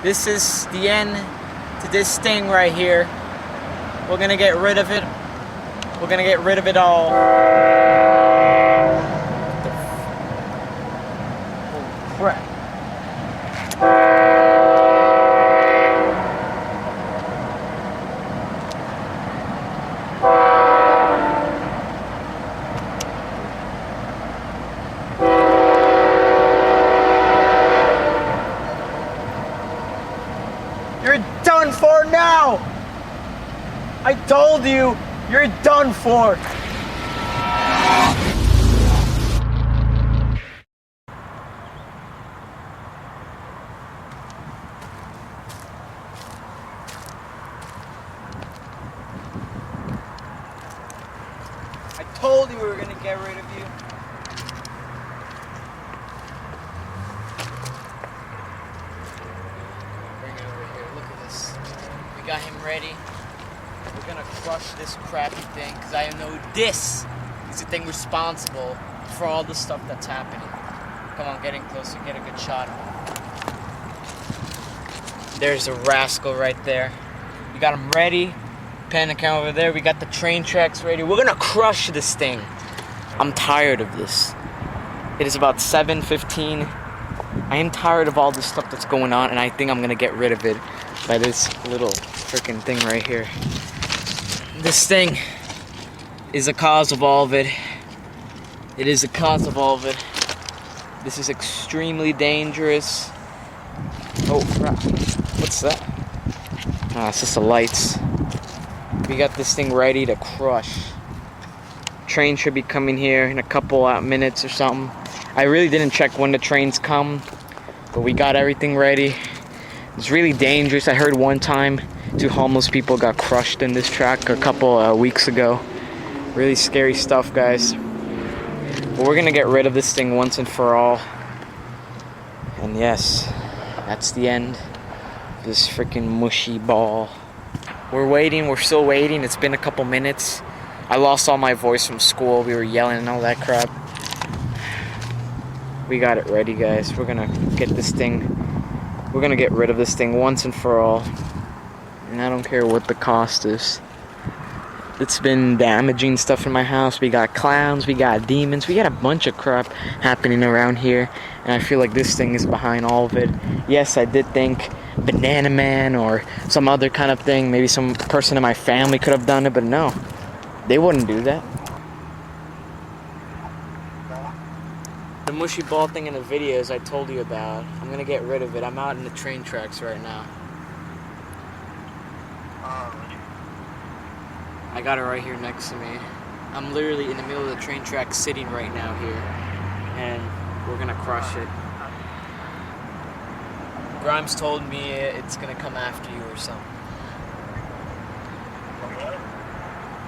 This is the end to this thing right here. We're gonna get rid of it. We're gonna get rid of it all. Oh crap. You're done for now! I told you, you're done for! I told you we were gonna get rid of you. Bring it over here, look at this. We got him ready. We're gonna crush this crappy thing, because I know this is the thing responsible for all the stuff that's happening. Come on, get in closer, get a good shot of him. There's a rascal right there. We got him ready. Panic over there. We got the train tracks ready. We're gonna crush this thing. I'm tired of this. It is about 7:15. I am tired of all this stuff that's going on, and I think I'm gonna get rid of it by this little freaking thing right here. This thing is the cause of all of it. It is the cause of all of it. This is extremely dangerous. Oh crap. What's that? Ah, it's just the lights. We got this thing ready to crush. Train should be coming here in a couple minutes or something. I really didn't check when the trains come, but we got everything ready. It's really dangerous. I heard one time 2 homeless people got crushed in this track a couple weeks ago. Really scary stuff, guys. But we're gonna get rid of this thing once and for all. And yes, that's the end of this freaking mushy ball. We're waiting, we're still waiting. It's been a couple minutes. I lost all my voice from school. We were yelling and all that crap. We got it ready, guys. We're gonna get this thing. We're gonna get rid of this thing once and for all. And I don't care what the cost is. It's been damaging stuff in my house. We got clowns, we got demons, we got a bunch of crap happening around here. And I feel like this thing is behind all of it. Yes, I did think Banana Man or some other kind of thing. Maybe some person in my family could have done it, but no. They wouldn't do that. The mushy ball thing in the videos I told you about, I'm gonna get rid of it. I'm out in the train tracks right now. I got it right here next to me. I'm literally in the middle of the train track sitting right now here. And we're gonna crush it. Grimes told me it's gonna come after you or something.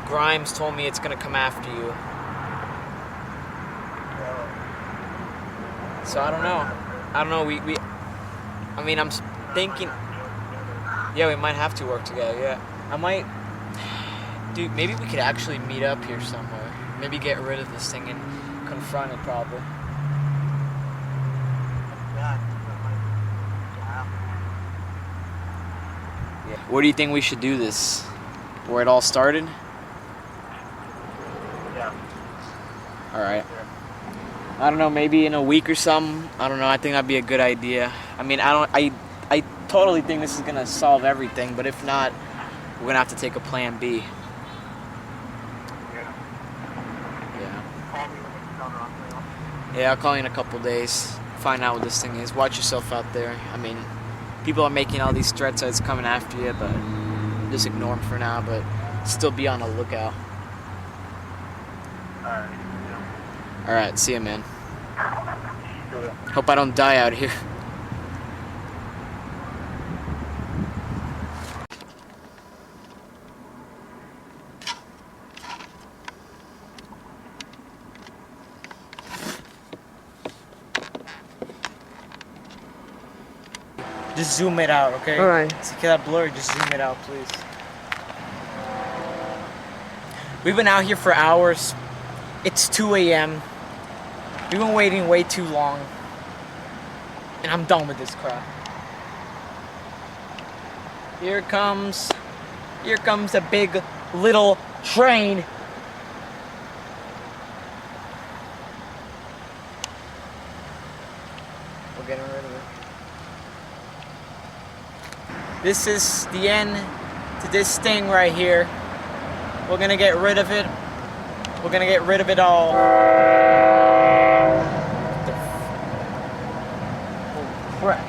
Grimes told me it's gonna come after you. So I don't know. I mean, I'm thinking, yeah, we might have to work together, yeah. I might, dude, maybe we could actually meet up here somewhere. Maybe get rid of this thing and confront it probably. Yeah. Where do you think we should do this? Where it all started? Yeah. Alright. I don't know, maybe in a week or something. I don't know, I think that'd be a good idea. I mean, I totally think this is gonna solve everything, but if not, we're gonna have to take a plan B. Yeah, I'll call you in a couple days, find out what this thing is. Watch yourself out there. I mean, people are making all these threats that it's coming after you, but just ignore them for now, but still be on the lookout. Alright, see ya, man. Hope I don't die out here. Just zoom it out, okay? Alright. See that blur? Just zoom it out, please. We've been out here for hours. It's 2 a.m. We've been waiting way too long. And I'm done with this crap. Here comes a big little train. We're getting rid of it. This is the end to this thing right here. We're gonna get rid of it. We're gonna get rid of it all. Oh crap.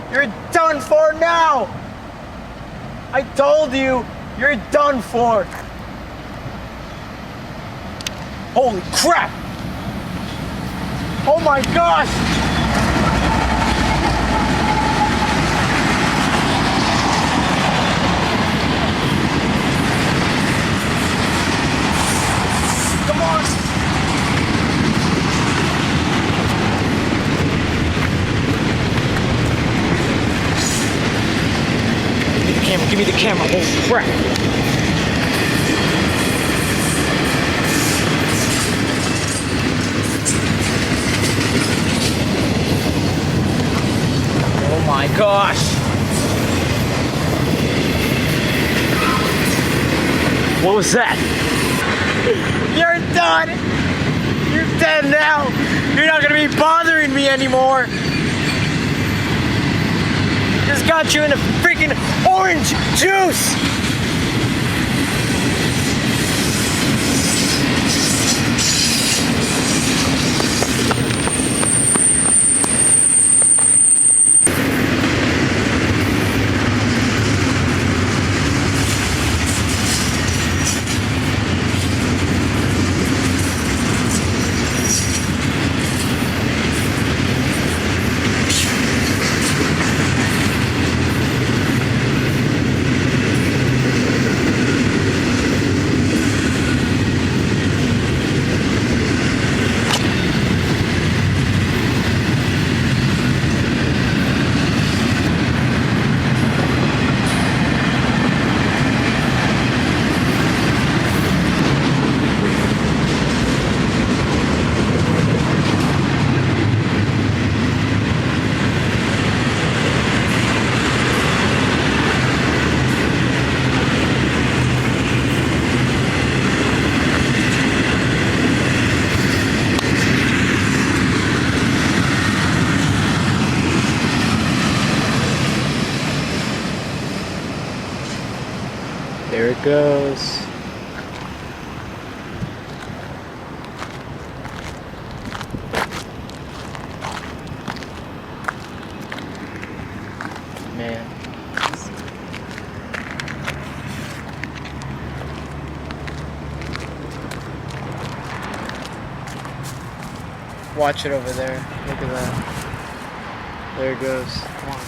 You're done for now! I told you, you're done for! Holy crap! Oh my gosh! Come on! Give me the camera. Oh crap. Oh my gosh. What was that? You're done. You're dead now. You're not gonna be bothering me anymore. Just got you in a freaking orange juice! There it goes. Man. Watch it over there. Look at that. There it goes. Come on.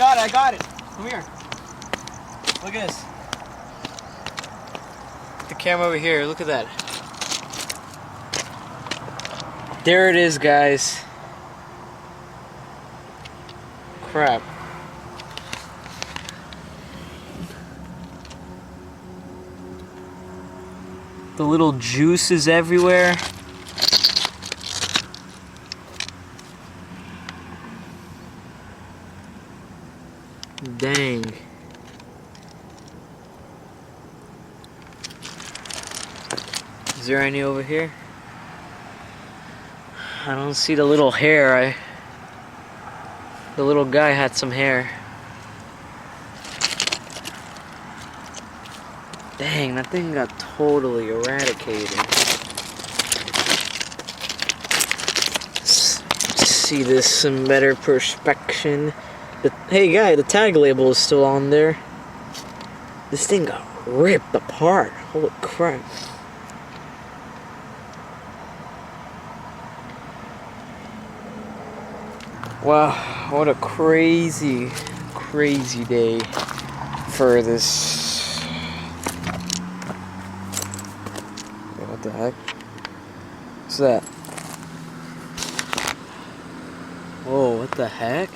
I got it. Come here. Look at this. The camera over here. Look at that. There it is, guys. Crap. The little juice is everywhere. Dang. Is there any over here? I don't see the little hair. The little guy had some hair. Dang, that thing got totally eradicated. Let's see this in better perspection. Hey guy, the tag label is still on there. This thing got ripped apart. Holy crap. Wow, what a crazy, crazy day for this. What the heck? What's that? Whoa, what the heck?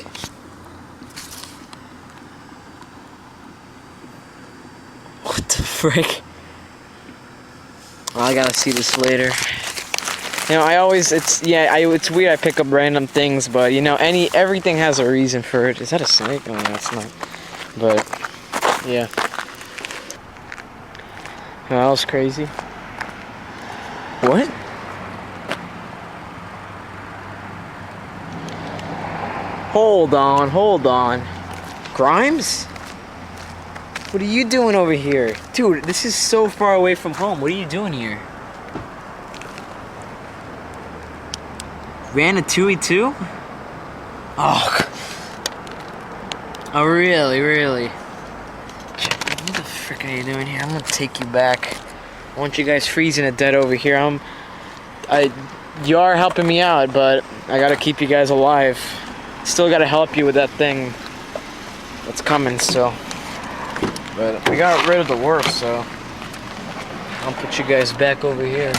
What the frick? I gotta see this later. You know, it's weird I pick up random things, but you know, everything has a reason for it. Is that a snake? Oh, no, it's not. But, yeah. Oh, that was crazy. What? Hold on. Grimes? What are you doing over here? Dude, this is so far away from home. What are you doing here? Ratatouille too? Oh, really? What the frick are you doing here? I'm gonna take you back. I want you guys freezing to death over here. You are helping me out, but I gotta keep you guys alive. Still gotta help you with that thing that's coming still. But we got rid of the worst, so I'll put you guys back over here.